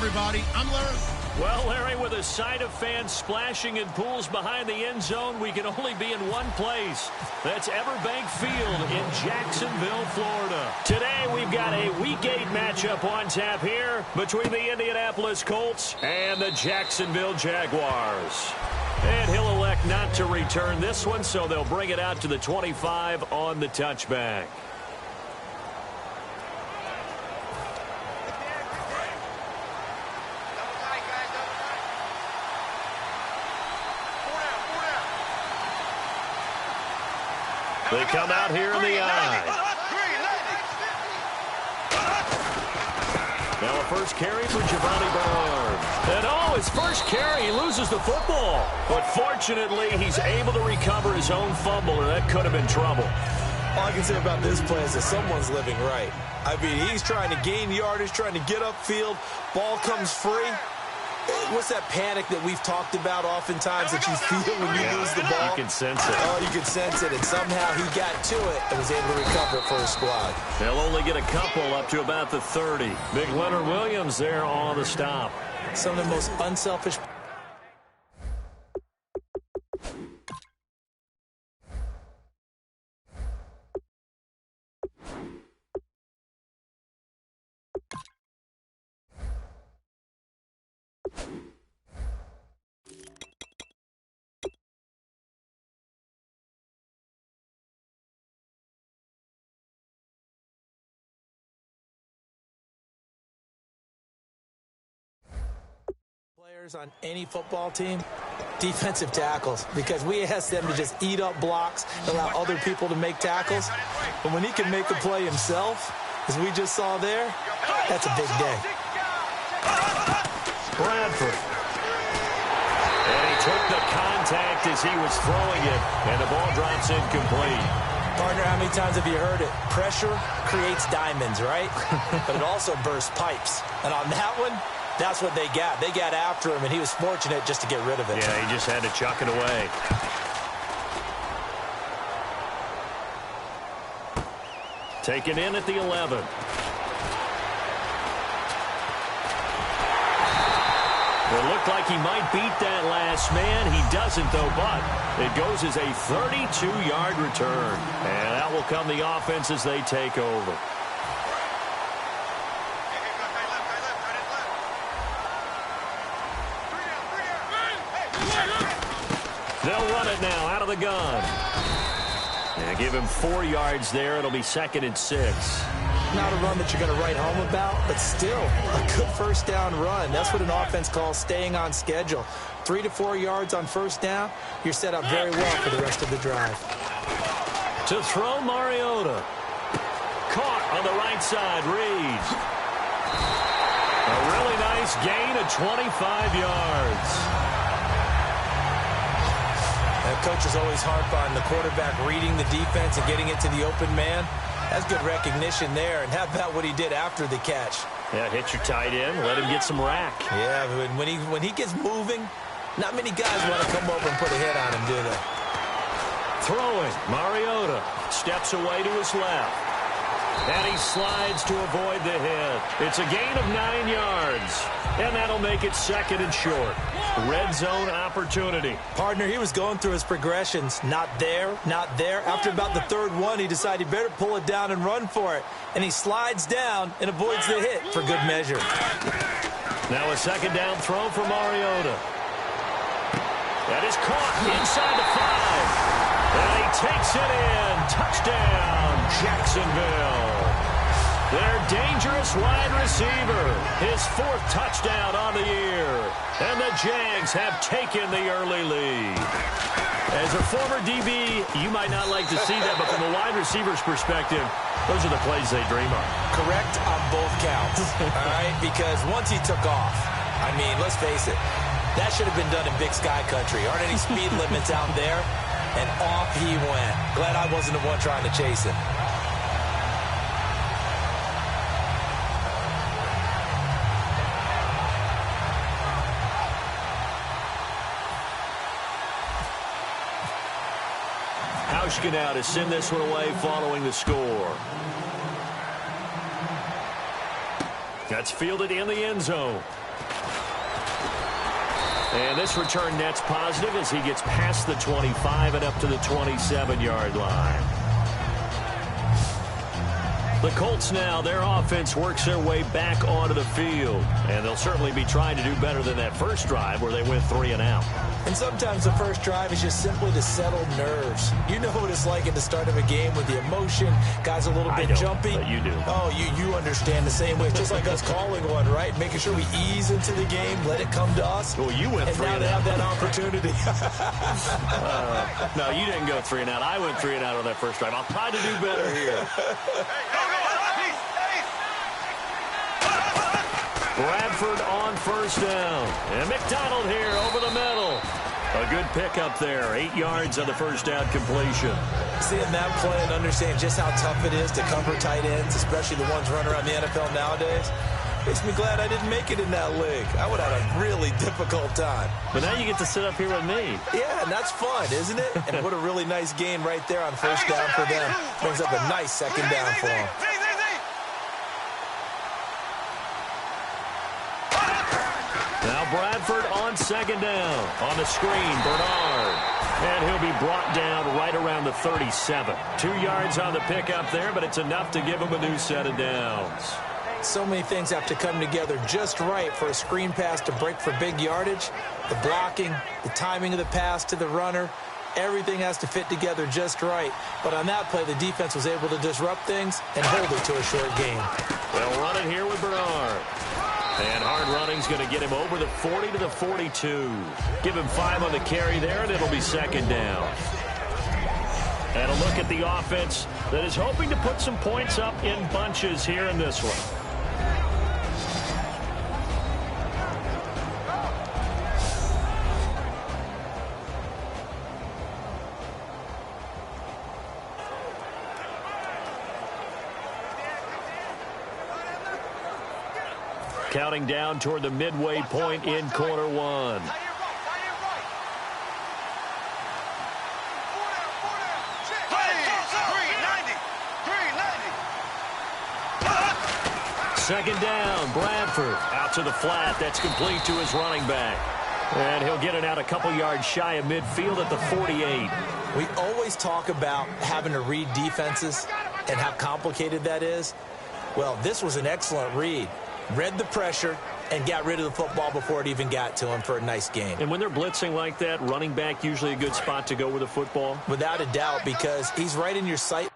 everybody. I'm Larry. Well, Larry, with a sight of fans splashing in pools behind the end zone, we can only be in one place. That's Everbank Field in Jacksonville, Florida. Today, we've got a Week 8 matchup on tap here between the Indianapolis Colts and the Jacksonville Jaguars. And he'll elect not to return this one, so they'll bring it out to the 25 on the touchback. They come out here in the eye. Now a first carry for Giovanni Bernard. And his first carry, he loses the football. But fortunately, he's able to recover his own fumble, or that could have been trouble. All I can say about this play is that someone's living right. I mean, he's trying to gain yardage, trying to get upfield. Ball comes free. What's that panic that we've talked about oftentimes that you feel when you lose the ball? You can sense it. Oh, you can sense it. And somehow he got to it and was able to recover it for his squad. They'll only get a couple up to about the 30. Big Leonard Williams there on the stop. Some of the most unselfish. On any football team, defensive tackles, because we ask them to just eat up blocks, allow other people to make tackles. But when he can make the play himself, as we just saw there, that's a big day. Bradford. And he took the contact as he was throwing it, and the ball drops incomplete. Partner, how many times have you heard it? Pressure creates diamonds, right? But it also bursts pipes. And on that one, that's what they got. They got after him, and he was fortunate just to get rid of it. Yeah, he just had to chuck it away. Taken in at the 11. It looked like he might beat that last man. He doesn't, though, but it goes as a 32-yard return. And that will come the offense as they take over. They'll run it now out of the gun. And give him 4 yards there. It'll be 2nd and 6. Not a run that you're going to write home about, but still a good first down run. That's what an offense calls staying on schedule. 3 to 4 yards on first down, you're set up very well for the rest of the drive. To throw, Mariota. Caught on the right side, Reed. A really nice gain of 25 yards. Coaches always harp on the quarterback reading the defense and getting it to the open man. That's good recognition there. And how about what he did after the catch? Yeah, hit your tight end, let him get some rack. Yeah, when he gets moving, not many guys want to come over and put a hit on him, do they? Throwing, Mariota steps away to his left. And he slides to avoid the hit. It's a gain of 9 yards. And that'll make it 2nd and short. Red zone opportunity. Partner, he was going through his progressions. Not there, not there. After about the 3rd one, he decided he better pull it down and run for it. And he slides down and avoids the hit for good measure. Now a 2nd down throw for Mariota. That is caught inside the 5. And he takes it in. Touchdown, Jacksonville. Their dangerous wide receiver. His 4th touchdown on the year. And the Jags have taken the early lead. As a former DB, you might not like to see that, but from a wide receiver's perspective, those are the plays they dream of. Correct on both counts, all right? Because once he took off, I mean, let's face it, that should have been done in Big Sky Country. Aren't any speed limits out there? And off he went. Glad I wasn't the one trying to chase him. Hauschka now to send this one away following the score. That's fielded in the end zone. And this return net's positive as he gets past the 25 and up to the 27-yard line. The Colts now, their offense works their way back onto the field. And they'll certainly be trying to do better than that first drive where they went 3 and out. And sometimes the first drive is just simply to settle nerves. You know what it's like at the start of a game with the emotion. Guys a little bit jumpy. But you do. Oh, you understand the same way. It's just like us calling one, right? Making sure we ease into the game, let it come to us. Well, you went 3 and out. And now they have that opportunity. No, you didn't go 3 and out. I went 3 and out on that first drive. I'll try to do better here. Bradford on first down. And McDonald here over the middle. A good pickup there. 8 yards on the first down completion. Seeing that play and understanding just how tough it is to cover tight ends, especially the ones running around the NFL nowadays, makes me glad I didn't make it in that league. I would have had a really difficult time. But now you get to sit up here with me. Yeah, and that's fun, isn't it? And what a really nice gain right there on first down for them. Brings up a nice second down for them. Now Bradford on second down. On the screen, Bernard. And he'll be brought down right around the 37. 2 yards on the pickup there, but it's enough to give him a new set of downs. So many things have to come together just right for a screen pass to break for big yardage. The blocking, the timing of the pass to the runner, everything has to fit together just right. But on that play, the defense was able to disrupt things and hold it to a short gain. They'll run it here with Bernard. And hard running's going to get him over the 40 to the 42. Give him 5 on the carry there, and it'll be second down. And a look at the offense that is hoping to put some points up in bunches here in this one. Counting down toward the midway point in quarter one. Second down, Bradford out to the flat. That's complete to his running back. And he'll get it out a couple yards shy of midfield at the 48. We always talk about having to read defenses and how complicated that is. Well, this was an excellent read. Read the pressure and got rid of the football before it even got to him for a nice gain. And when they're blitzing like that, running back usually a good spot to go with the football? Without a doubt, because he's right in your sight.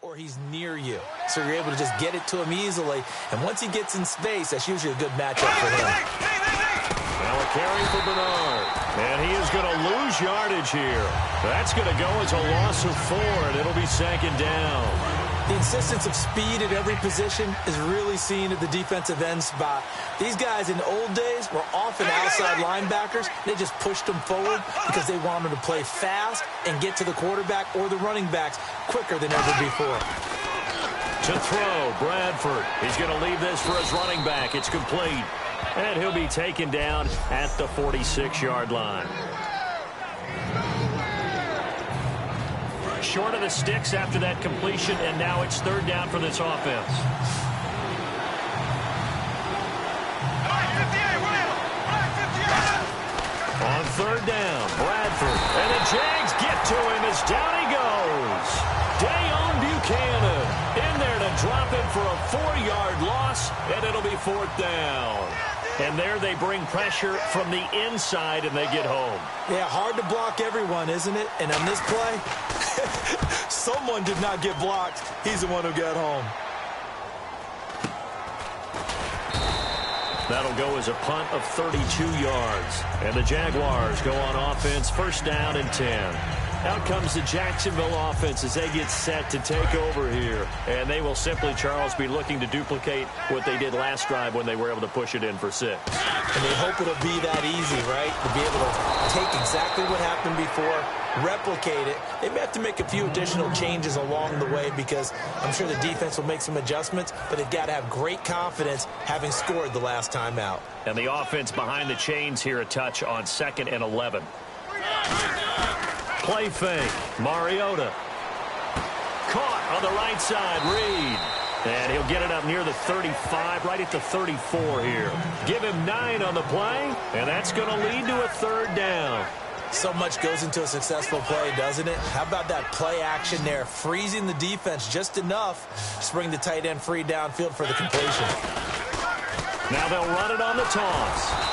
Or he's near you, so you're able to just get it to him easily, and once he gets in space, that's usually a good matchup for him. Now a carry for Bernard, and he is going to lose yardage here. That's going to go as a loss of 4, and it'll be second down. The insistence of speed at every position is really seen at the defensive end spot. These guys in the old days were often outside linebackers. They just pushed them forward because they wanted to play fast and get to the quarterback or the running backs quicker than ever before. To throw, Bradford. He's going to leave this for his running back. It's complete. And he'll be taken down at the 46-yard line. Short of the sticks after that completion, and now it's third down for this offense. On third down, Bradford. And the Jags get to him as down he goes. Dayon Buchanan in there to drop him for a 4-yard loss, and it'll be fourth down. And there they bring pressure from the inside, and they get home. Yeah, hard to block everyone, isn't it? And on this play, someone did not get blocked. He's the one who got home. That'll go as a punt of 32 yards. And the Jaguars go on offense, first down and 10. Out comes the Jacksonville offense as they get set to take over here. And they will simply, Charles, be looking to duplicate what they did last drive when they were able to push it in for 6. And they hope it'll be that easy, right? To be able to take exactly what happened before, replicate it. They may have to make a few additional changes along the way because I'm sure the defense will make some adjustments, but they've got to have great confidence having scored the last time out. And the offense behind the chains here a touch on 2nd and 11. Play fake. Mariota. Caught on the right side. Reed. And he'll get it up near the 35, right at the 34 here. Give him 9 on the play, and that's going to lead to a 3rd down. So much goes into a successful play, doesn't it? How about that play action there, freezing the defense just enough to bring the tight end free downfield for the completion. Now they'll run it on the toss.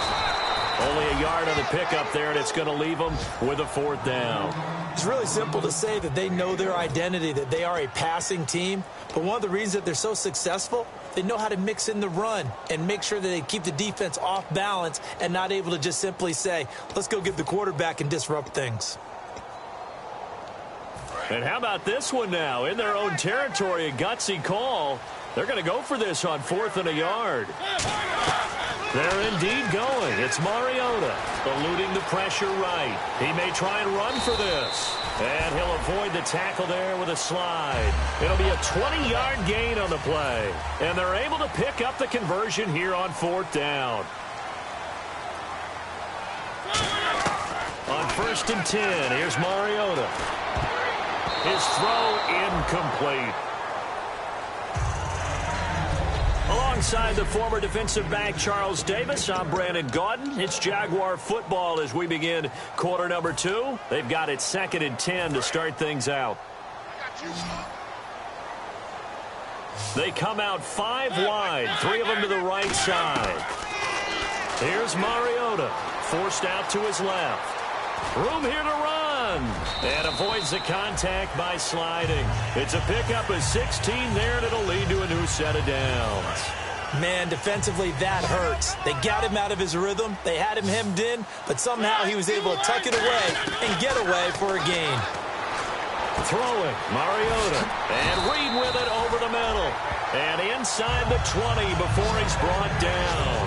Only a yard on the pickup there, and it's going to leave them with a 4th down. It's really simple to say that they know their identity, that they are a passing team. But one of the reasons that they're so successful, they know how to mix in the run and make sure that they keep the defense off balance and not able to just simply say, let's go get the quarterback and disrupt things. And how about this one now? In their own territory, a gutsy call. They're going to go for this on 4th and a yard. They're indeed going. It's Mariota eluding the pressure right. He may try and run for this. And he'll avoid the tackle there with a slide. It'll be a 20-yard gain on the play. And they're able to pick up the conversion here on 4th down. On 1st and 10, here's Mariota. His throw incomplete. Alongside the former defensive back Charles Davis, I'm Brandon Gaudin. It's Jaguar football as we begin quarter number 2. They've got it 2nd and 10 to start things out. They come out 5 wide, 3 of them to the right side. Here's Mariota, forced out to his left. Room here to run. And avoids the contact by sliding. It's a pickup of 16 there, and it'll lead to a new set of downs. Man, defensively, that hurts. They got him out of his rhythm. They had him hemmed in, but somehow he was able to tuck it away and get away for a gain. Throwing, Mariota. And Reed with it over the middle. And inside the 20 before he's brought down.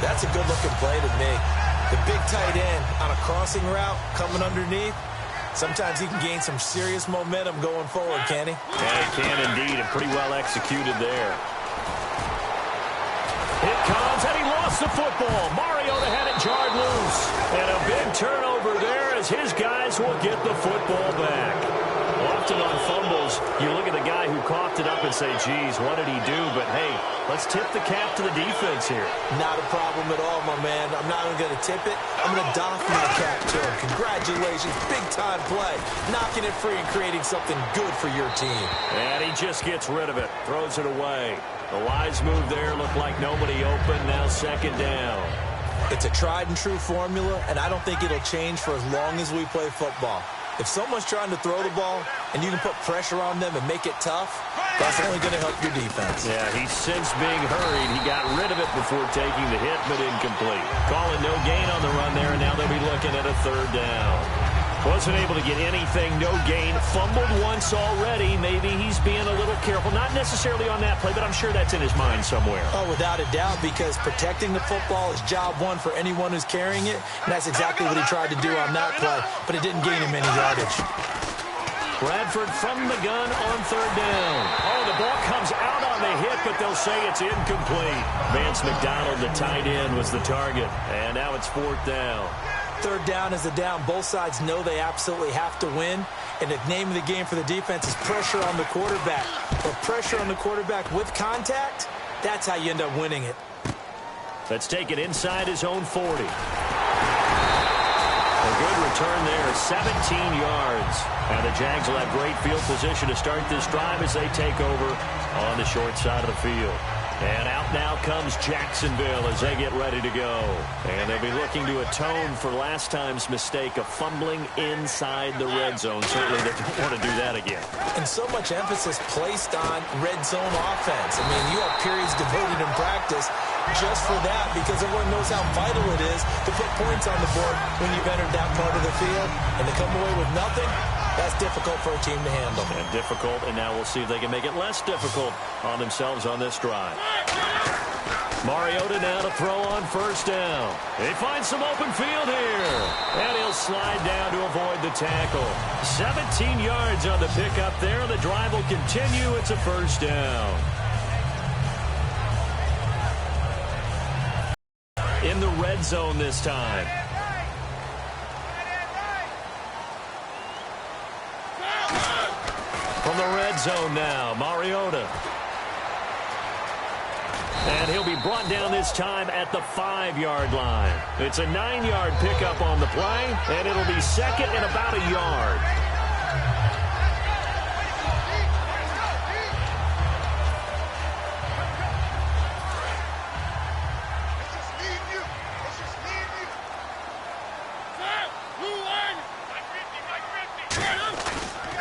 That's a good-looking play to me. The big tight end on a crossing route coming underneath. Sometimes he can gain some serious momentum going forward, can he? Yeah, he can indeed, and pretty well executed there. It comes, and he lost the football. Mariota had it jarred loose. And a big turnover there as his guys will get the football back. Often on fumbles, you look at the guy who coughed it up and say, geez, what did he do? But, hey, let's tip the cap to the defense here. Not a problem at all, my man. I'm not even going to tip it. I'm going to doff my cap to him. Congratulations. Big-time play. Knocking it free and creating something good for your team. And he just gets rid of it. Throws it away. The wise move there looked like nobody open. Now 2nd down. It's a tried-and-true formula, and I don't think it'll change for as long as we play football. If someone's trying to throw the ball and you can put pressure on them and make it tough, that's only going to help your defense. Yeah, he sensed being hurried. He got rid of it before taking the hit, but incomplete. Calling no gain on the run there, and now they'll be looking at a 3rd down. Wasn't able to get anything, no gain. Fumbled once already. Maybe he's being a little careful. Not necessarily on that play, but I'm sure that's in his mind somewhere. Oh, without a doubt, because protecting the football is job one for anyone who's carrying it, and that's exactly what he tried to do on that play, but it didn't gain him any yardage. Bradford from the gun on 3rd down. Oh, the ball comes out on the hit, but they'll say it's incomplete. Vance McDonald, the tight end, was the target, and now it's 4th down. 3rd down is a down. Both sides know they absolutely have to win. And the name of the game for the defense is pressure on the quarterback. But pressure on the quarterback with contact, that's how you end up winning it. Let's take it inside his own 40. A good return there, 17 yards. And the Jags will have great field position to start this drive as they take over on the short side of the field. And out now comes Jacksonville as they get ready to go. And they'll be looking to atone for last time's mistake of fumbling inside the red zone. Certainly they don't want to do that again. And so much emphasis placed on red zone offense. I mean, you have periods devoted in practice just for that because everyone knows how vital it is to put points on the board when you've entered that part of the field. And to come away with nothing, that's difficult for a team to handle. And difficult, and now we'll see if they can make it less difficult on themselves on this drive. Mariota now to throw on first down. He finds some open field here. And he'll slide down to avoid the tackle. 17 yards on the pickup there. The drive will continue. It's a first down. In the red zone this time. From the red zone now, Mariota. And he'll be brought down this time at the 5-yard line. It's a 9-yard pickup on the play, and it'll be second and about a yard.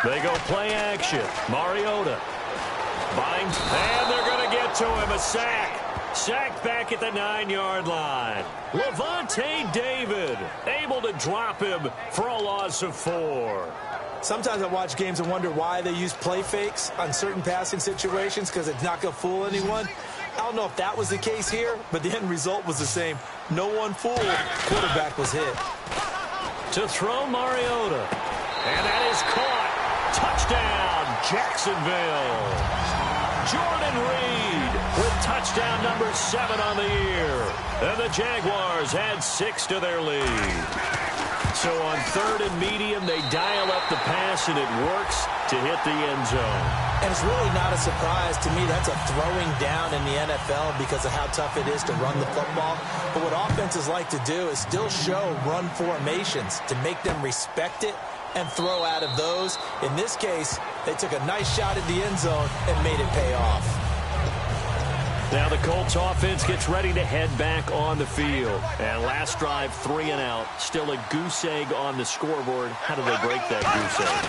They go play action. Mariota. Binds, and they're going to get to him. A sack. Sacked back at the 9-yard line. Levante David able to drop him for a loss of 4. Sometimes I watch games and wonder why they use play fakes on certain passing situations because it's not going to fool anyone. I don't know if that was the case here, but the end result was the same. No one fooled. Quarterback was hit. To throw Mariota. And that is caught. Touchdown, Jacksonville. Jordan Reed with touchdown number 7 on the year. And the Jaguars add 6 to their lead. So on 3rd and medium, they dial up the pass, and it works to hit the end zone. And it's really not a surprise to me. That's a throwing down in the NFL because of how tough it is to run the football. But what offenses like to do is still show run formations to make them respect it and throw out of those. In this case, they took a nice shot at the end zone and made it pay off. Now the Colts offense gets ready to head back on the field. And last drive, 3 and out. Still a goose egg on the scoreboard. How do they break that goose egg?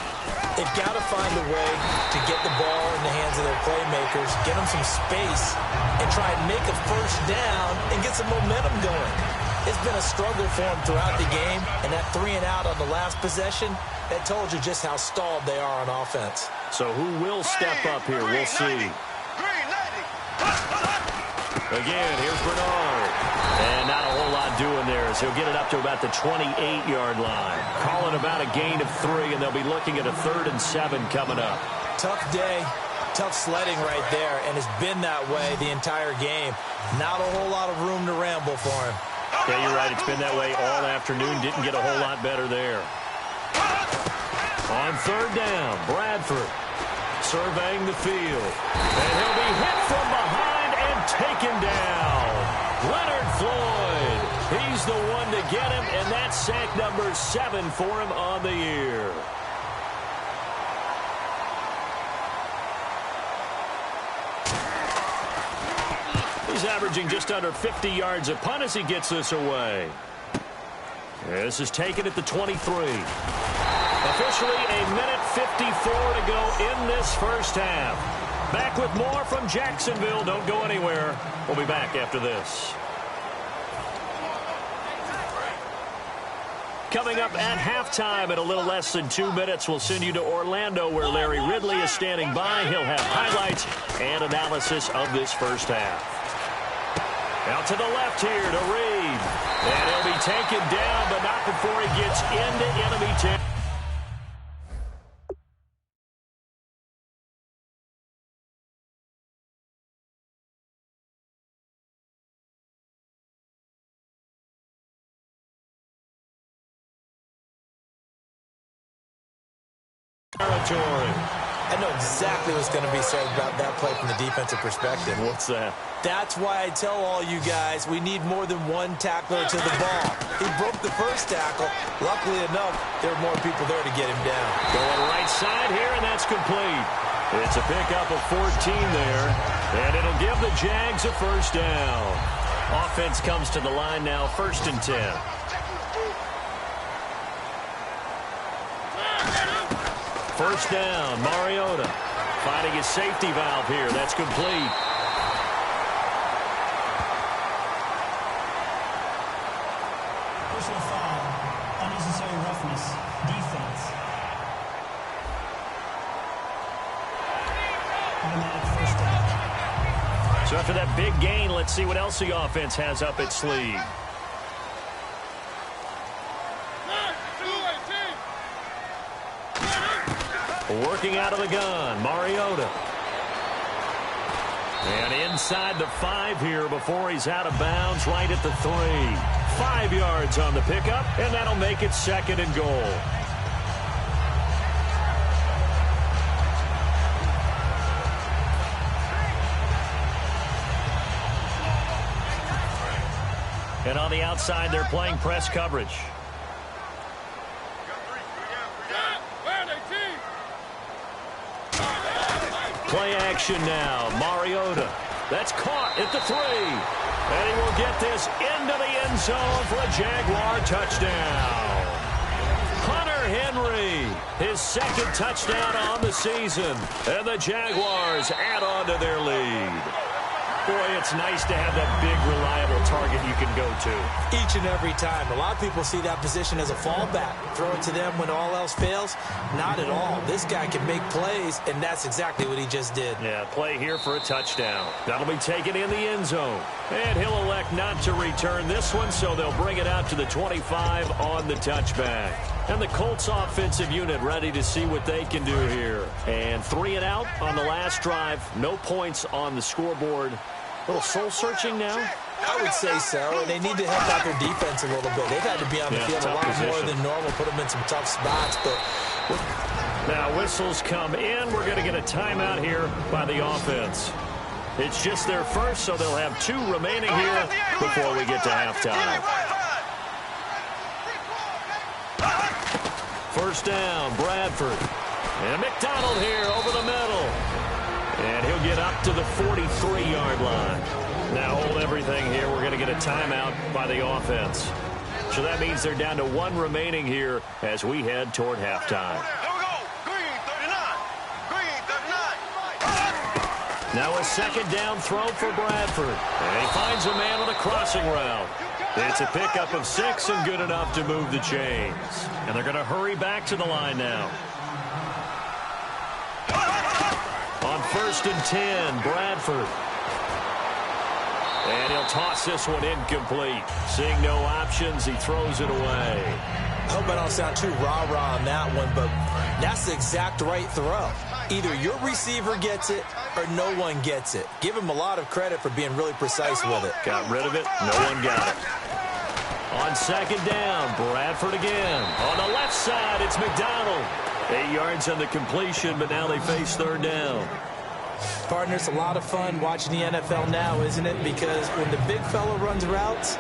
They've got to find a way to get the ball in the hands of their playmakers, get them some space, and try and make a first down and get some momentum going. It's been a struggle for them throughout the game, and that 3 and out on the last possession, that told you just how stalled they are on offense. So who will step up here? We'll see. Again, here's Bernard. And not a whole lot doing there as he'll get it up to about the 28-yard line. Calling about a gain of 3, and they'll be looking at a 3rd and 7 coming up. Tough day, tough sledding right there, and it's been that way the entire game. Not a whole lot of room to ramble for him. Yeah, you're right. It's been that way all afternoon. Didn't get a whole lot better there. On 3rd down, Bradford surveying the field. And he'll be hit from behind and taken down. Leonard Floyd. He's the one to get him, and that's sack number 7 for him on the year. He's averaging just under 50 yards a punt as he gets this away. This is taken at the 23. Officially a minute 54 to go in this first half. Back with more from Jacksonville. Don't go anywhere. We'll be back after this. Coming up at halftime in a little less than 2 minutes, we'll send you to Orlando where Larry Ridley is standing by. He'll have highlights and analysis of this first half. Out to the left here to Reed. And he'll be taken down, but not before he gets into enemy territory. I know exactly what's going to be said about that play from the defensive perspective. What's that? That's why I tell all you guys we need more than one tackler to the ball. He broke the first tackle. Luckily enough, there were more people there to get him down. Going right side here, and that's complete. It's a pickup of 14 there, and it'll give the Jags a first down. Offense comes to the line now, 1st and 10. First down, Mariota finding his safety valve here. That's complete. Personal foul, unnecessary roughness, defense. Automatic first down. So after that big gain, let's see what else the offense has up its sleeve. Working out of the gun, Mariota. And inside the 5 here before he's out of bounds, right at the 3. 5 yards on the pickup, and that'll make it 2nd and goal. And on the outside, they're playing press coverage. Play action now. Mariota. That's caught at the 3. And he will get this into the end zone for a Jaguar touchdown. Hunter Henry, his 2nd touchdown on the season. And the Jaguars add on to their lead. Boy, it's nice to have that big, reliable target you can go to. Each and every time. A lot of people see that position as a fallback. Throw it to them when all else fails. Not at all. This guy can make plays, and that's exactly what he just did. Yeah, play here for a touchdown. That'll be taken in the end zone. And he'll elect not to return this one, so they'll bring it out to the 25 on the touchback. And the Colts offensive unit ready to see what they can do here. And 3 and out on the last drive. No points on the scoreboard. A little soul-searching now? I would say so, and they need to help out their defense a little bit. They've had to be on the field a lot more than normal, put them in some tough spots. But now whistles come in. We're going to get a timeout here by the offense. It's just their first, so they'll have 2 remaining here before we get to halftime. First down, Bradford. And McDonald here over the middle. And he'll get up to the 43-yard line. Now hold everything here. We're going to get a timeout by the offense. So that means they're down to 1 remaining here as we head toward halftime. Now a 2nd down throw for Bradford. And he finds a man on a crossing route. It's a pickup of 6 and good enough to move the chains. And they're going to hurry back to the line now. On 1st and 10, Bradford. And he'll toss this one incomplete. Seeing no options, he throws it away. I hope I don't sound too rah-rah on that one, but that's the exact right throw. Either your receiver gets it or no one gets it. Give him a lot of credit for being really precise with it. Got rid of it. No one got it. On 2nd down, Bradford again. On the left side, it's McDonald. 8 yards on the completion, but now they face 3rd down. Partner, it's a lot of fun watching the NFL now, isn't it? Because when the big fella runs routes,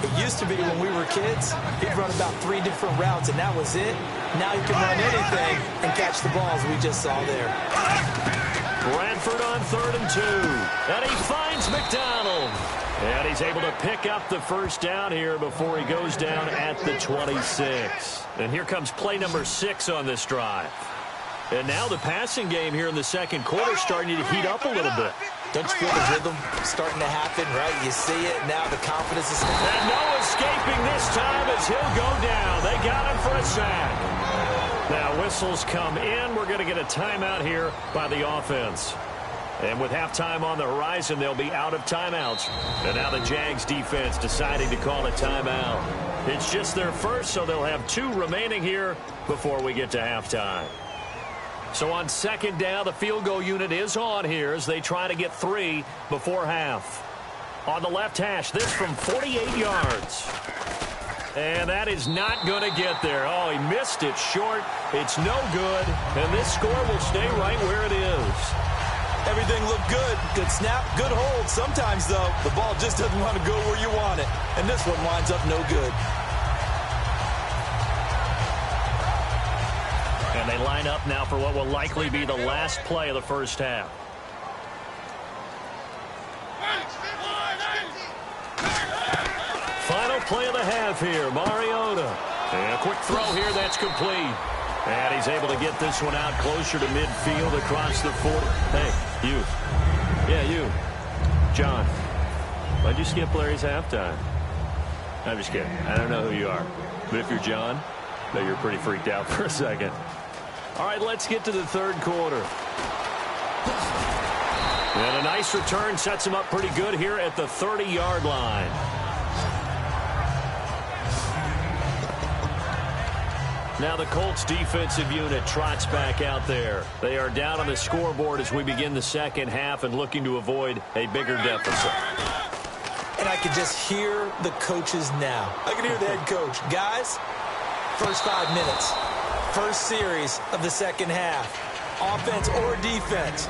it used to be when we were kids, he'd run about 3 different routes, and that was it. Now he can run anything and catch the balls we just saw there. Bradford on 3rd and 2. And he finds McDonald. And he's able to pick up the first down here before he goes down at the 26. And here comes play number 6 on this drive. And now the passing game here in the 2nd quarter starting to heat up a little bit. Don't you feel the rhythm starting to happen, right? You see it, now the confidence is... And no escaping this time as he'll go down. They got him for a sack. Now whistles come in. We're going to get a timeout here by the offense. And with halftime on the horizon, they'll be out of timeouts. And now the Jags defense deciding to call a timeout. It's just their first, so they'll have 2 remaining here before we get to halftime. So on 2nd down, the field goal unit is on here as they try to get 3 before half. On the left hash, this from 48 yards. And that is not going to get there. Oh, he missed it short. It's no good. And this score will stay right where it is. Everything looked good. Good snap, good hold. Sometimes, though, the ball just doesn't want to go where you want it. And this one winds up no good. And they line up now for what will likely be the last play of the first half. Final play of the half here, Mariota. And a quick throw here, that's complete. And he's able to get this one out closer to midfield across the 40. Hey, you. Yeah, you. John. Why'd you skip Larry's halftime? I'm just kidding. I don't know who you are. But if you're John, I bet you're pretty freaked out for a second. All right, let's get to the third quarter. And a nice return sets him up pretty good here at the 30-yard line. Now the Colts defensive unit trots back out there. They are down on the scoreboard as we begin the second half and looking to avoid a bigger deficit. And I can just hear the coaches now. I can hear the head coach. Guys, first 5 minutes, first series of the second half, offense or defense,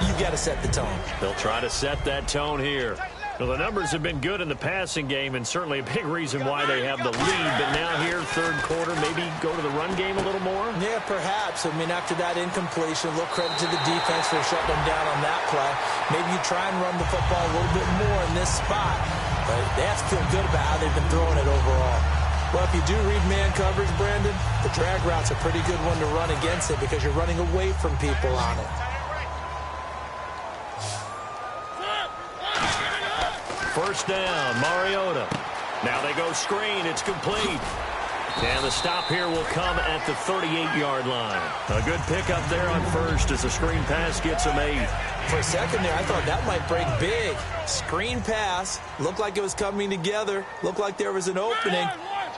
you got to set the tone. They'll try to set that tone here. Well, the numbers have been good in the passing game and certainly a big reason why they have the lead. But now here, third quarter, maybe go to the run game a little more? Yeah, perhaps. I mean, after that incompletion, a little credit to the defense for shutting them down on that play. Maybe you try and run the football a little bit more in this spot. But they have to feel good about how they've been throwing it overall. Well, if you do read man coverage, Brandon, the drag route's a pretty good one to run against it because you're running away from people on it. First down, Mariota. Now they go screen. It's complete. And the stop here will come at the 38-yard line. A good pickup there on first as the screen pass gets him 8. For a second there, I thought that might break big. Screen pass. Looked like it was coming together. Looked like there was an opening.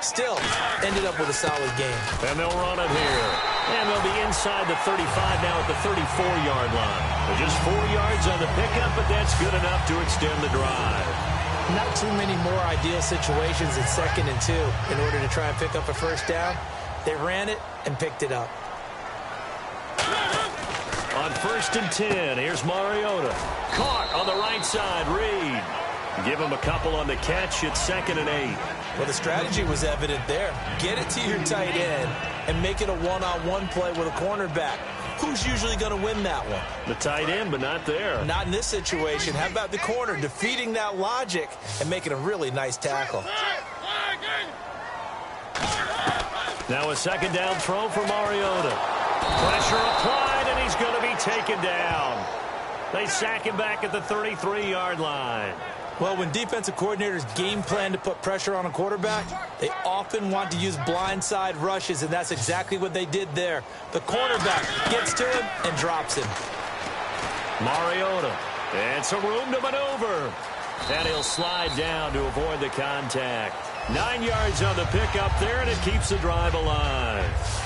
Still, ended up with a solid game. And they'll run it here. And they'll be inside the 35 now at the 34-yard line. Just 4 yards on the pickup, but that's good enough to extend the drive. Not too many more ideal situations at 2nd and 2 in order to try and pick up a first down. They ran it and picked it up. On 1st and 10, here's Mariota. Caught on the right side, Reed. Give him a couple on the catch at 2nd and 8. Well, the strategy was evident there. Get it to your tight end and make it a one-on-one play with a cornerback. Who's usually going to win that one? The tight end, but not there. Not in this situation. How about the corner defeating that logic and making a really nice tackle? Now a second down throw for Mariota. Pressure applied, and he's going to be taken down. They sack him back at the 33-yard line. Well, when defensive coordinators game plan to put pressure on a quarterback, they often want to use blindside rushes, and that's exactly what they did there. The cornerback gets to him and drops him. Mariota, and some room to maneuver. And he'll slide down to avoid the contact. 9 yards on the pickup there, and it keeps the drive alive.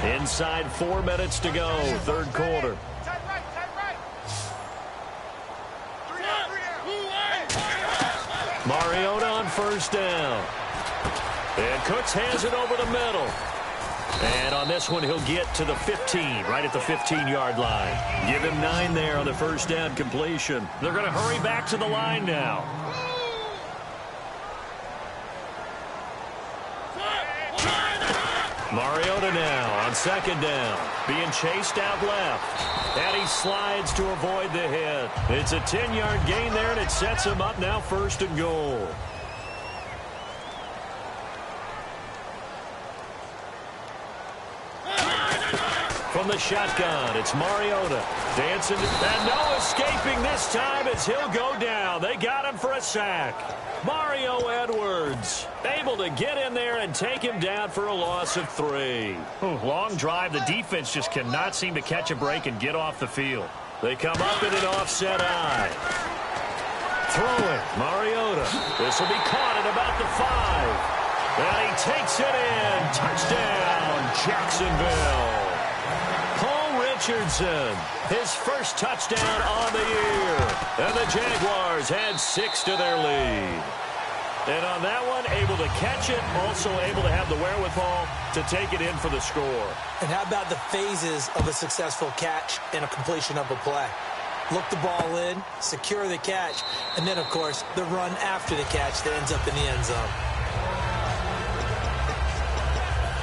Inside 4 minutes to go, third quarter. Mariota on first down. And Cooks hands it over the middle. And on this one, he'll get to the 15, right at the 15-yard line. Give him 9 there on the first down completion. They're going to hurry back to the line now. Mariota now on second down, being chased out left. And he slides to avoid the hit. It's a 10-yard gain there, and it sets him up now 1st and goal. From the shotgun, it's Mariota. Dancing, and no escaping this time as he'll go down. They got him for a sack. Mario Edwards able to get in there and take him down for a loss of 3. Long drive. The defense just cannot seem to catch a break and get off the field. They come up in an offset eye. Throwing, Mariota. This will be caught at about the 5. And he takes it in. Touchdown, Jacksonville. Richardson, his first touchdown on the year. And the Jaguars had 6 to their lead. And on that one, able to catch it, also able to have the wherewithal to take it in for the score. And how about the phases of a successful catch and a completion of a play? look the ball in, secure the catch, and then, of course, the run after the catch that ends up in the end zone.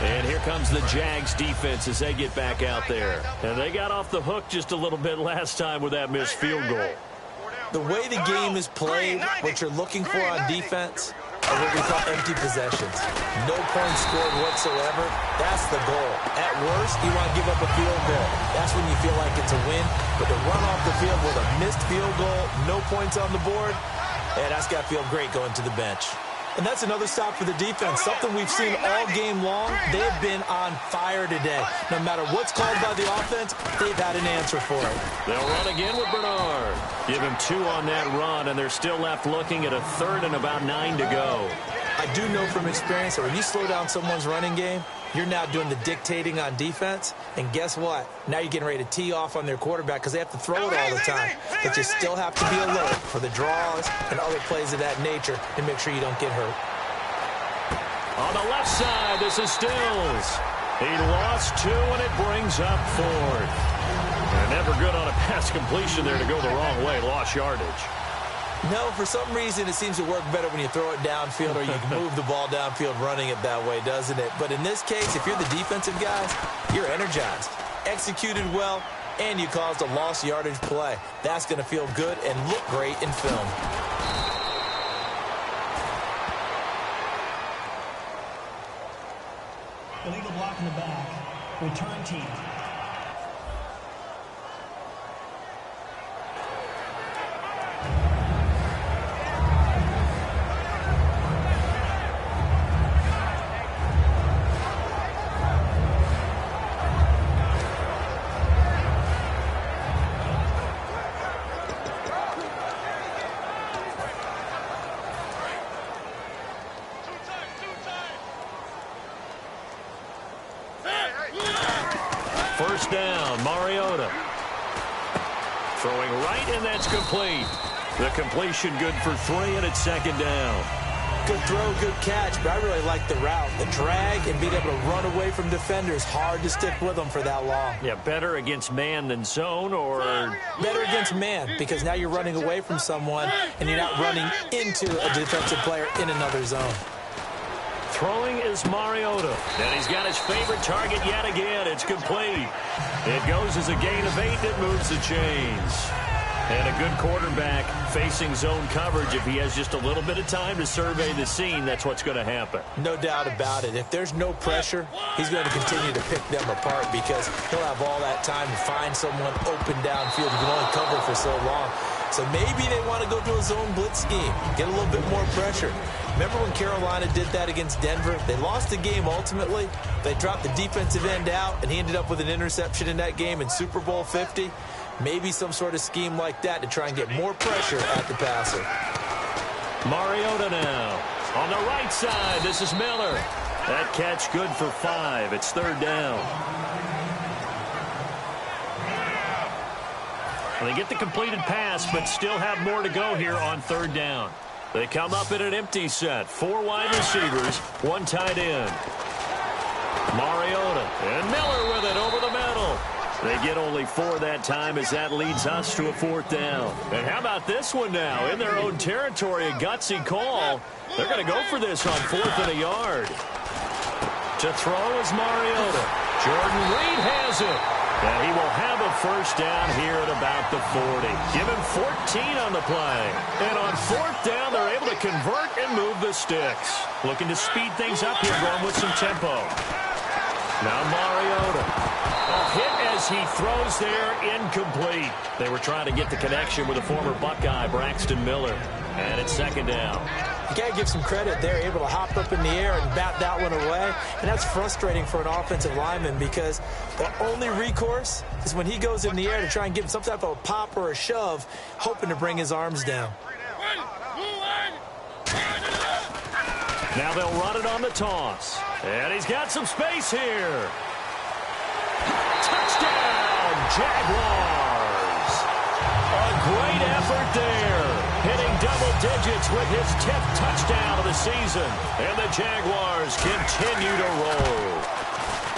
And here comes the Jags defense as they get back out there. And they got off the hook just a little bit last time with that missed field goal. The way the game is played, what you're looking for on defense are what we call empty possessions. No points scored whatsoever. That's the goal. At worst, you want to give up a field goal. That's when you feel like it's a win. But to run off the field with a missed field goal, no points on the board, yeah, that's got to feel great going to the bench. And that's another stop for the defense, something we've seen all game long. They've been on fire today. No matter what's called by the offense, they've had an answer for it. They'll run again with Bernard. Give him 2 on that run, and they're still left looking at a third and about 9 to go. I do know from experience that when you slow down someone's running game, you're now doing the dictating on defense. And guess what? Now you're getting ready to tee off on their quarterback because they have to throw it all the time. But you still have to be alert for the draws and other plays of that nature and make sure you don't get hurt. On the left side, this is Stills. He lost 2, and it brings up 4th. And never good on a pass completion there to go the wrong way. Lost yardage. No, for some reason, it seems to work better when you throw it downfield or you can move the ball downfield running it that way, doesn't it? But in this case, if you're the defensive guys, you're energized, executed well, and you caused a lost yardage play. That's going to feel good and look great in film. Illegal block in the back. Return team. First down, Mariota. Throwing right, and that's complete. The completion good for 3, and it's 2nd down. Good throw, good catch, but I really like the route. The drag and being able to run away from defenders, hard to stick with them for that long. Yeah, better against man than zone, or? Better against man, because now you're running away from someone, and you're not running into a defensive player in another zone. Throwing is Mariota, and he's got his favorite target yet again. It's complete. It goes as a gain of 8. It moves the chains. And a good quarterback facing zone coverage. If he has just a little bit of time to survey the scene, that's what's going to happen. No doubt about it. If there's no pressure, he's going to continue to pick them apart because he'll have all that time to find someone open downfield. You can only cover for so long. So maybe they want to go to a zone blitz scheme, get a little bit more pressure. Remember when Carolina did that against Denver? They lost the game ultimately. They dropped the defensive end out, and he ended up with an interception in that game in Super Bowl 50. Maybe some sort of scheme like that to try and get more pressure at the passer. Mariota now. On the right side, this is Miller. That catch good for 5. It's 3rd down. They get the completed pass, but still have more to go here on 3rd down. They come up in an empty set. 4 wide receivers, 1 tight end. Mariota and Miller with it over the middle. They get only 4 that time as that leads us to a 4th down. And how about this one now? In their own territory, a gutsy call. They're going to go for this on 4th and a yard. To throw is Mariota. Jordan Reed has it. And he will have a 1st down here at about the 40. Give him 14 on the play. And on 4th down, they're able to convert and move the sticks. Looking to speed things up here, going with some tempo. Now Mariota. A hit as he throws there, incomplete. They were trying to get the connection with a former Buckeye, Braxton Miller. And it's 2nd down. You got to give some credit. They're able to hop up in the air and bat that one away. And that's frustrating for an offensive lineman because the only recourse is when he goes in the air to try and give him some type of a pop or a shove, hoping to bring his arms down. Now they'll run it on the toss. And he's got some space here. Touchdown, Jaguars. A great effort there. Hitting double digits with his 10th touchdown of the season. And the Jaguars continue to roll.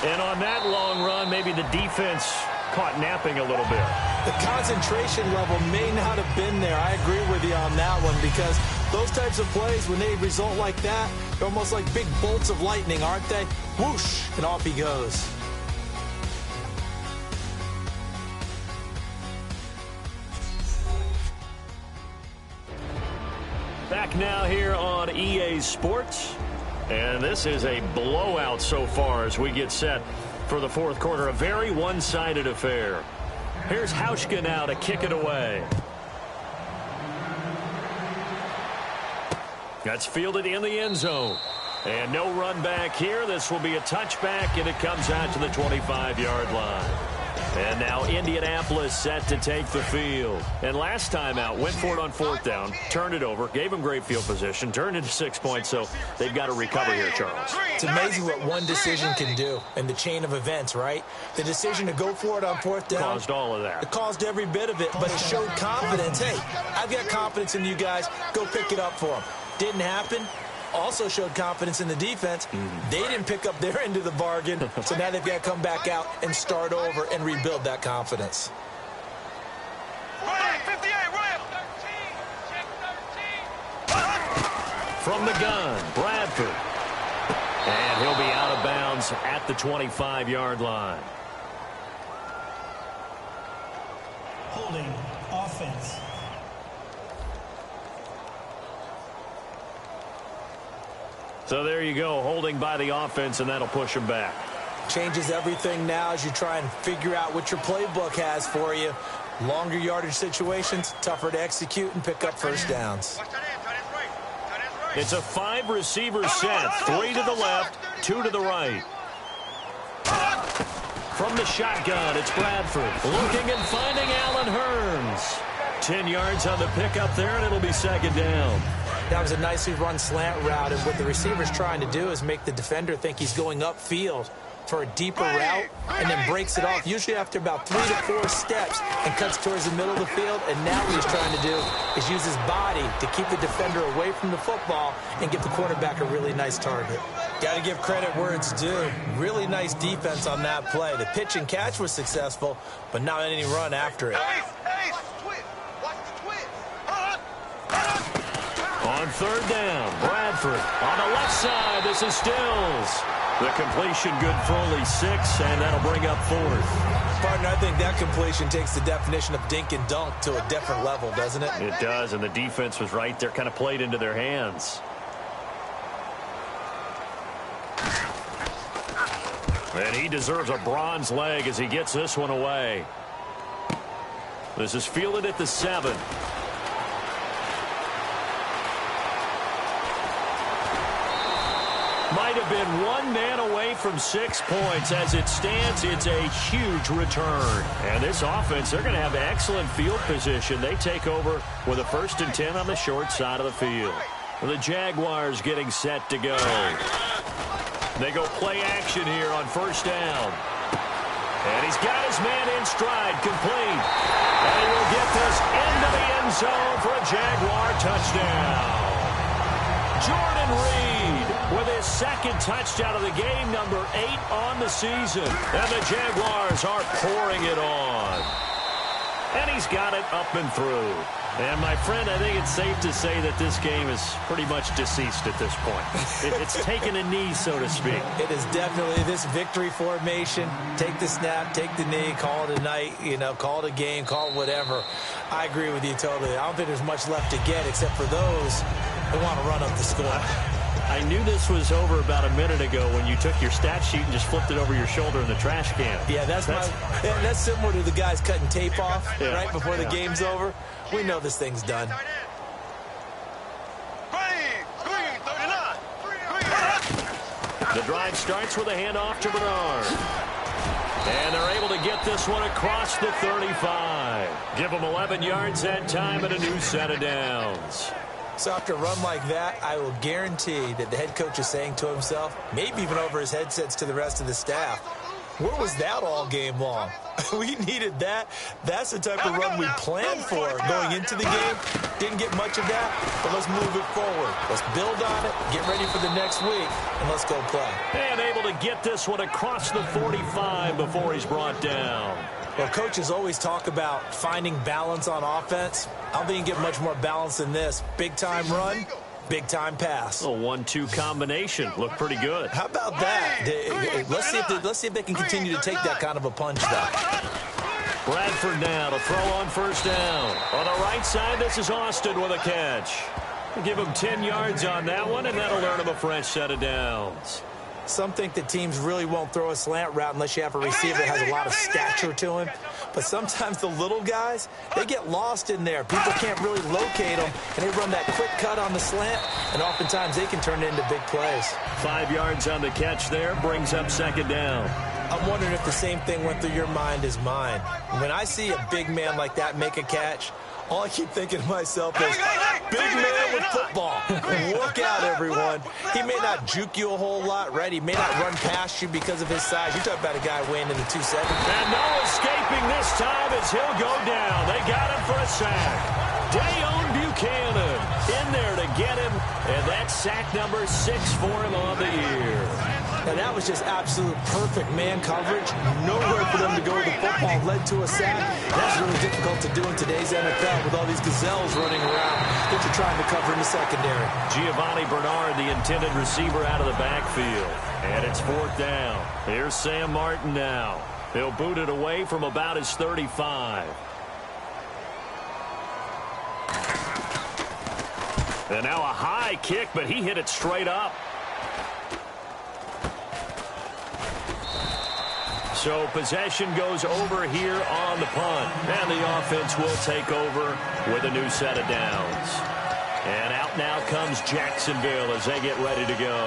And on that long run, maybe the defense caught napping a little bit. The concentration level may not have been there. I agree with you on that one, because those types of plays, when they result like that, they're almost like big bolts of lightning, aren't they? Whoosh, and off he goes. Back now here on EA Sports. And this is a blowout so far as we get set for the fourth quarter. A very one-sided affair. Here's Hauschka now to kick it away. That's fielded in the end zone. And no run back here. This will be a touchback, and it comes out to the 25-yard line. And now Indianapolis set to take the field. And last time out, went for it on fourth down, turned it over, gave them great field position, turned into 6 points, so they've got to recover here, Charles. It's amazing what one decision can do in the chain of events, right? The decision to go for it on fourth down caused all of that. It caused every bit of it, but it showed confidence. Hey, I've got confidence in you guys. Go pick it up for them. Didn't happen. Also showed confidence in the defense. They didn't pick up their end of the bargain, so now they've got to come back out and start over and rebuild that confidence. From the gun, Bradford. And he'll be out of bounds at the 25-yard line. Holding offense. So there you go, holding by the offense, and that'll push him back. Changes everything now as you try and figure out what your playbook has for you. Longer yardage situations, tougher to execute and pick up first downs. It's a 5-receiver set, 3 to the left, 2 to the right. From the shotgun, it's Bradford looking and finding Allen Hurns. 10 yards on the pickup there, and it'll be second down. That was a nicely run slant route, and what the receiver's trying to do is make the defender think he's going upfield for a deeper route, and then breaks it off, usually after about 3 to 4 steps, and cuts towards the middle of the field. And now what he's trying to do is use his body to keep the defender away from the football and give the quarterback a really nice target. Got to give credit where it's due. Really nice defense on that play. The pitch and catch was successful, but not any run after it. On third down, Bradford on the left side. This is Stills. The completion good for only 6, and that'll bring up fourth. Partner, I think that completion takes the definition of dink and dunk to a different level, doesn't it? It does, and the defense was right there, kind of played into their hands. And he deserves a bronze leg as he gets this one away. This is fielded at the 7. Might have been one man away from 6 points. As it stands, it's a huge return. And this offense, they're going to have excellent field position. They take over with a 1st and 10 on the short side of the field. The Jaguars getting set to go. They go play action here on first down. And he's got his man in stride, complete. And he will get this into the end zone for a Jaguar touchdown. Jordan Reed with his 2nd touchdown of the game, number 8 on the season. And the Jaguars are pouring it on. And he's got it up and through. And, my friend, I think it's safe to say that this game is pretty much deceased at this point. It's taken a knee, so to speak. It is definitely this victory formation. Take the snap, take the knee, call it a night, call it a game, call it whatever. I agree with you totally. I don't think there's much left to get except for those who want to run up the score. I knew this was over about a minute ago when you took your stat sheet and just flipped it over your shoulder in the trash can. Yeah, that's similar to the guys cutting tape off right before the game's over. We know this thing's done. The drive starts with a handoff to Bernard. And they're able to get this one across the 35. Give them 11 yards that time and a new set of downs. So after a run like that, I will guarantee that the head coach is saying to himself, maybe even over his headsets to the rest of the staff, where was that all game long? We needed that. That's the type of run we planned for going into the game. Didn't get much of that, but let's move it forward. Let's build on it, get ready for the next week, and let's go play. And able to get this one across the 45 before he's brought down. Well, coaches always talk about finding balance on offense. I don't think you can get much more balance than this. Big-time run, big-time pass. A 1-2 combination. Looked pretty good. How about that? Let's see if they can continue to take that kind of a punch, though. Bradford now to throw on first down. On the right side, this is Austin with a catch. We'll give him 10 yards on that one, and that'll earn him a fresh set of downs. Some think that teams really won't throw a slant route unless you have a receiver that has a lot of stature to him. But sometimes the little guys, they get lost in there. People can't really locate them, and they run that quick cut on the slant, and oftentimes they can turn it into big plays. 5 yards on the catch there, brings up second down. I'm wondering if the same thing went through your mind as mine. When I see a big man like that make a catch, all I keep thinking to myself is, big man with football. Look out, everyone. He may not juke you a whole lot, right? He may not run past you because of his size. You're talking about a guy weighing in the 270. And no escaping this time as he'll go down. They got him for a sack. Dayon Buchanan in there to get him. And that's sack number 6 for him on the year. Now, that was just absolute perfect man coverage. Nowhere for them to go with the football. Led to a sack. That's really difficult to do in today's NFL with all these gazelles running around that you're trying to cover in the secondary. Giovanni Bernard, the intended receiver, out of the backfield. And it's fourth down. Here's Sam Martin now. He'll boot it away from about his 35. And now a high kick, but he hit it straight up. So possession goes over here on the punt. And the offense will take over with a new set of downs. And out now comes Jacksonville as they get ready to go.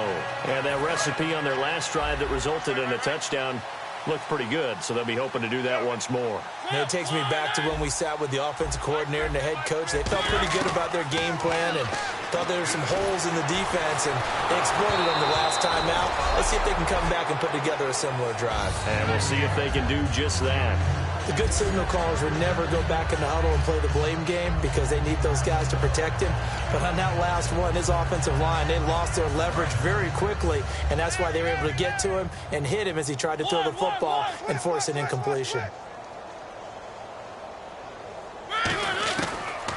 And that recipe on their last drive that resulted in a touchdown looked pretty good, so they'll be hoping to do that once more. And it takes me back to when we sat with the offensive coordinator and the head coach. They felt pretty good about their game plan and thought there were some holes in the defense, and they exploited them the last time out. Let's see if they can come back and put together a similar drive. And we'll see if they can do just that. The good signal callers would never go back in the huddle and play the blame game because they need those guys to protect him. But on that last one, his offensive line, they lost their leverage very quickly, and that's why they were able to get to him and hit him as he tried to throw the football and force an incompletion.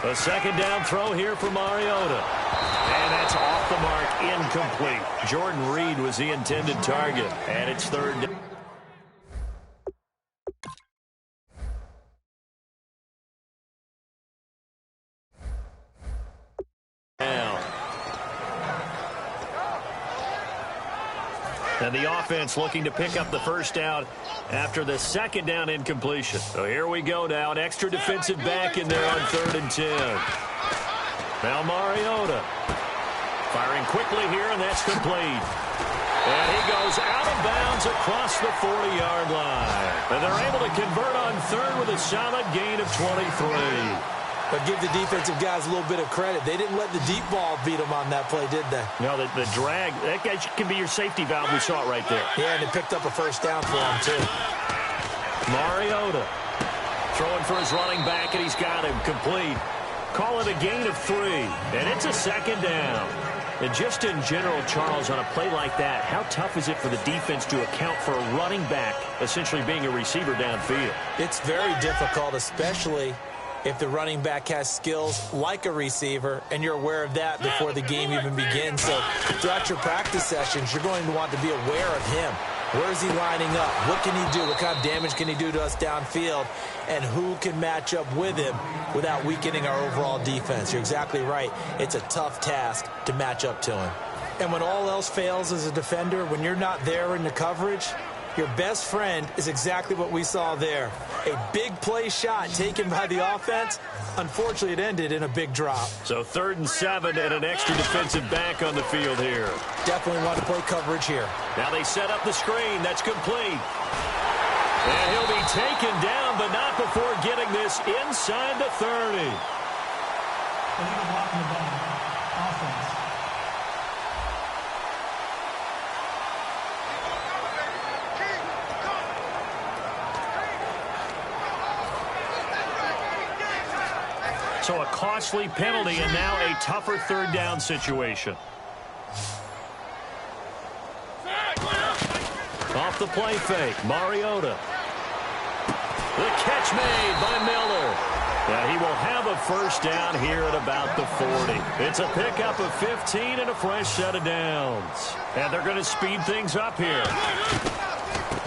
A second down throw here for Mariota. And that's off the mark, incomplete. Jordan Reed was the intended target, and it's third down. And the offense looking to pick up the first down after the second down incompletion. So here we go now. An extra defensive back in there on 3rd and 10. Now Mariota firing quickly here, and that's complete. And he goes out of bounds across the 40-yard line. And they're able to convert on 3rd with a solid gain of 23. But give the defensive guys a little bit of credit. They didn't let the deep ball beat them on that play, did they? No, the drag, that guy can be your safety valve. We saw it right there. Yeah, and it picked up a first down for him, too. Mariota throwing for his running back, and he's got him complete. Call it a gain of 3, and it's a second down. And just in general, Charles, on a play like that, how tough is it for the defense to account for a running back essentially being a receiver downfield? It's very difficult, especially if the running back has skills like a receiver, and you're aware of that before the game even begins. So throughout your practice sessions, you're going to want to be aware of him. Where is he lining up? What can he do? What kind of damage can he do to us downfield? And who can match up with him without weakening our overall defense? You're exactly right. It's a tough task to match up to him. And when all else fails as a defender, when you're not there in the coverage, your best friend is exactly what we saw there. A big play shot taken by the offense. Unfortunately, it ended in a big drop. So 3rd and 7 and an extra defensive back on the field here. Definitely want to play coverage here. Now they set up the screen. That's complete. And he'll be taken down, but not before getting this inside the 30. Illegal block in the back. Offense. So a costly penalty and now a tougher 3rd down situation. Off the play fake, Mariota. The catch made by Miller. Now he will have a first down here at about the 40. It's a pickup of 15 and a fresh set of downs. And they're going to speed things up here.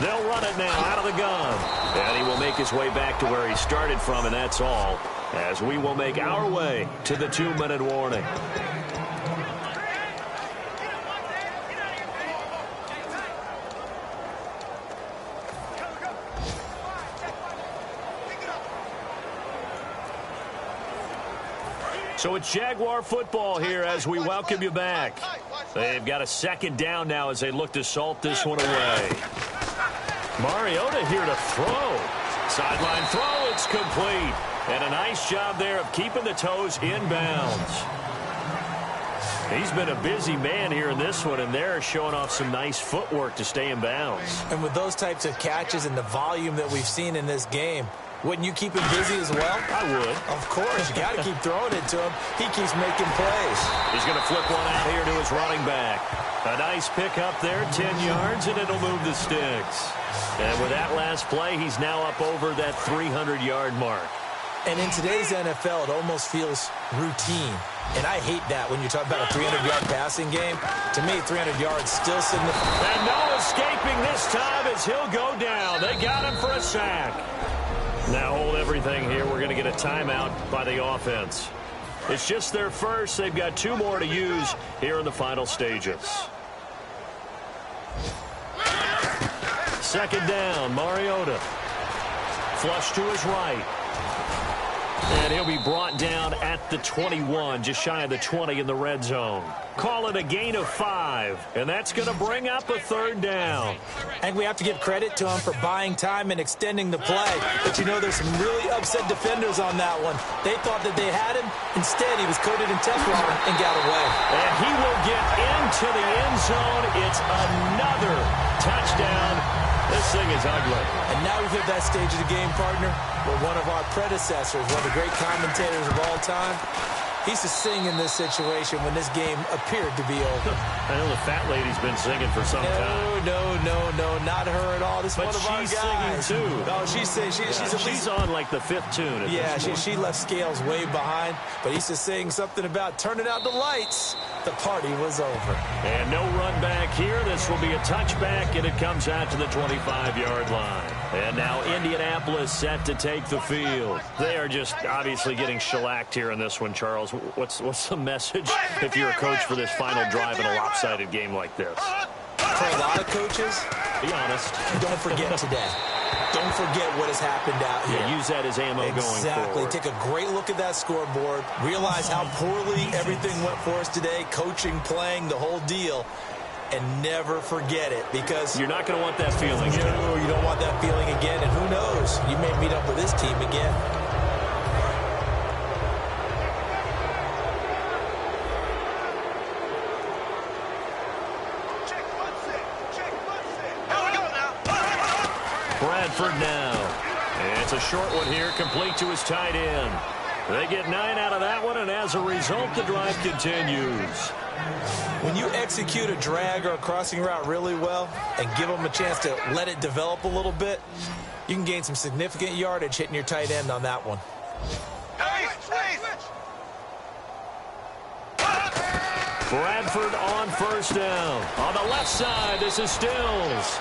They'll run it now out of the gun. And he will make his way back to where he started from, and that's all, as we will make our way to the 2-minute warning. So it's Jaguar football here as we welcome you back. They've got a second down now as they look to salt this one away. Mariota here to throw. Sideline throw, it's complete. And a nice job there of keeping the toes inbounds. He's been a busy man here in this one, and they're showing off some nice footwork to stay in bounds. And with those types of catches and the volume that we've seen in this game, wouldn't you keep him busy as well? I would. Of course. You got to keep throwing it to him. He keeps making plays. He's going to flip one out here to his running back. A nice pick up there, 10 yards, and it'll move the sticks. And with that last play, he's now up over that 300-yard mark. And in today's NFL, it almost feels routine. And I hate that when you talk about a 300-yard passing game. To me, 300 yards still significant. And no escaping this time as he'll go down. They got him for a sack. Now hold everything here. We're going to get a timeout by the offense. It's just their first. They've got 2 more to use here in the final stages. Second down, Mariota. Flush to his right. And he'll be brought down at the 21, just shy of the 20 in the red zone. Call it a gain of 5, and that's going to bring up a third down. And we have to give credit to him for buying time and extending the play. But, you know, there's some really upset defenders on that one. They thought that they had him. Instead, he was coated in Teflon and got away. And he will get into the end zone. It's another touchdown. This thing is ugly. And now we've hit that stage of the game, partner, where one of our predecessors, one of the great commentators of all time, he used to sing in this situation when this game appeared to be over. I know the fat lady's been singing for some time. No, not her at all. This is one of our guys. But she's singing, too. Oh, she's singing. She's on, like, the 5th tune. Yeah, she left Scales way behind. But he used to sing something about turning out the lights. The party was over. And no run back here. This will be a touchback, and it comes out to the 25-yard line. And now Indianapolis set to take the field. They are just obviously getting shellacked here in this one, Charles. What's the message if you're a coach for this final drive in a lopsided game like this? For a lot of coaches, be honest. Don't forget today. Don't forget what has happened out here. Yeah, use that as ammo going forward. Exactly. Take a great look at that scoreboard. Realize how poorly everything went for us today. Coaching, playing, the whole deal. And never forget it, because you're not going to want that feeling again. No, you don't want that feeling again. And who knows? You may meet up with this team again. Bradford now. And it's a short one here, complete to his tight end. They get 9 out of that one, and as a result, the drive continues. When you execute a drag or a crossing route really well and give them a chance to let it develop a little bit, you can gain some significant yardage hitting your tight end on that one. Bradford on first down. On the left side, this is Stills.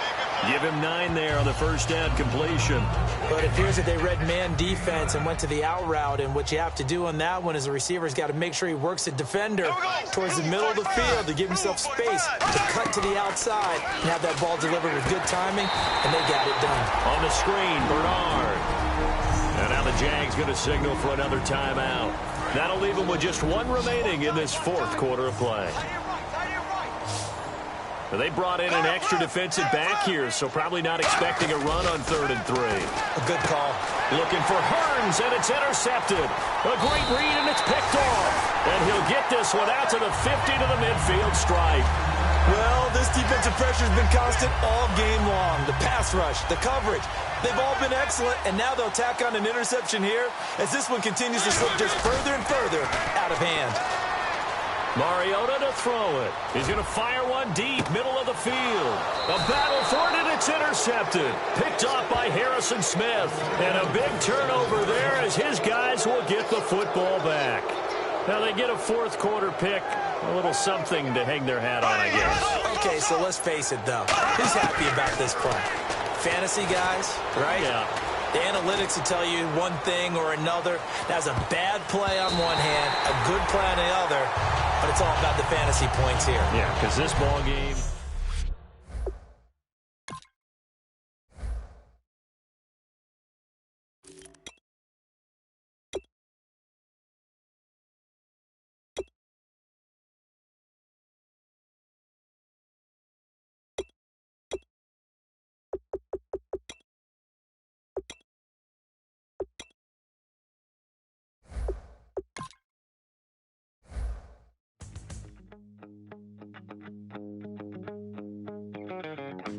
Give him 9 there on the first down completion. But it appears that they read man defense and went to the out route, and what you have to do on that one is the receiver's got to make sure he works the defender towards the middle of the field to give himself space to cut to the outside and have that ball delivered with good timing, and they got it done. On the screen, Bernard. And now the Jags going to signal for another timeout. That'll leave them with just 1 remaining in this 4th quarter of play. They brought in an extra defensive back here, so probably not expecting a run on 3rd and 3. A good call. Looking for Hearns, and it's intercepted. A great read, and it's picked off. And he'll get this one out to the 50 to the midfield stripe. Well, this defensive pressure has been constant all game long. The pass rush, the coverage, they've all been excellent, and now they'll tack on an interception here as this one continues to slip just further and further out of hand. Mariota to throw it. He's going to fire one deep, middle of the field. A battle for it, and it's intercepted. Picked off by Harrison Smith. And a big turnover there as his guys will get the football back. Now they get a fourth quarter pick. A little something to hang their hat on, I guess. Okay, so let's face it, though. Who's happy about this play? Fantasy guys, right? Yeah. The analytics will tell you one thing or another. That's a bad play on one hand, a good play on the other, but it's all about the fantasy points here. Yeah, because this ball game...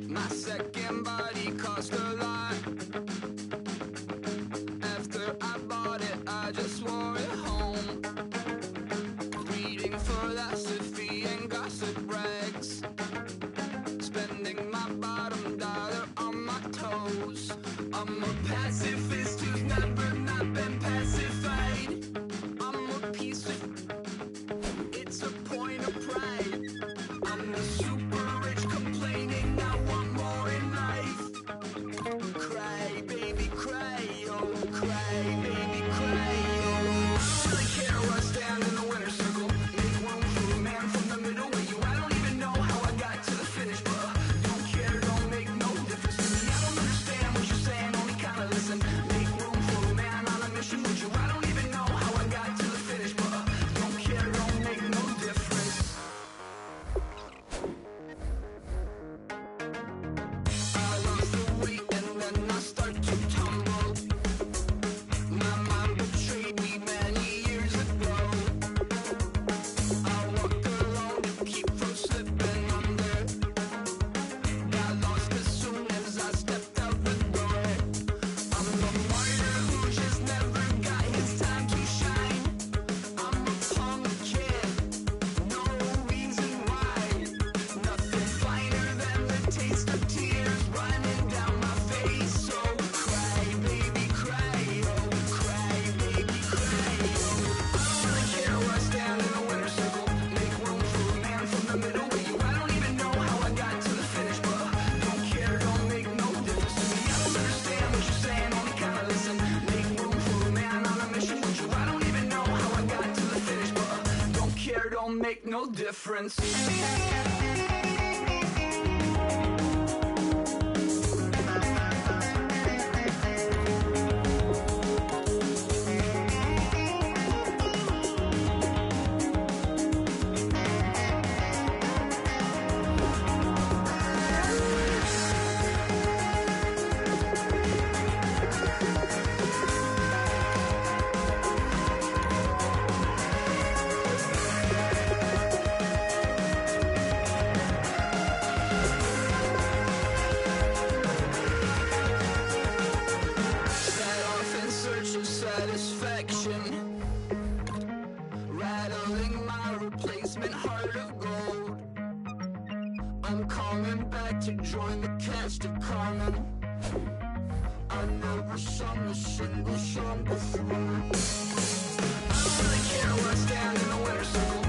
My second body cost a lot. After I bought it, I just wore it home. Reading philosophy and gossip rags. Spending my bottom dollar on my toes. I'm a pacifist who's never not been pacified. I'm a piece of... It's a point of pride. I'm the super rich complaining I want more in life. Cry, baby, cry, oh, cry, baby, cry, oh. Really care where I stand in the winner's circle. Make room for a man from the middle with you. I don't even know how I got to the finish, but don't care, don't make no difference to me. I don't understand what you're saying, only kinda listen. Make room for a man on a mission with you. I don't even know how I got to the finish, but don't care, don't make no difference. I lost the weight and then I start to tumble. My mind betrayed me many years ago. I walked alone to keep from slipping under. Got lost as soon as I stepped out the door. I'm the martyr who just never got his time to shine. I'm a punk kid, no reason why. Nothing finer than the taste of tears running down my face. So cry, baby, cry, oh, cry, baby, cry, oh. I don't really care where I stand in the winner's circle. Make room for a man from the middle with you. I don't even know how I got to the finish, but don't care, don't make no difference to me. I don't understand what you're saying, only kinda listen. Make room for a man on a mission with you. I don't even know how I got to the finish, but don't care, don't make no difference. Set off in search of satisfaction, rattling my replacement heart of gold. I'm coming back to join the cast of Carmen. I never sung a single song before. I don't really care where I stand in the winner's circle.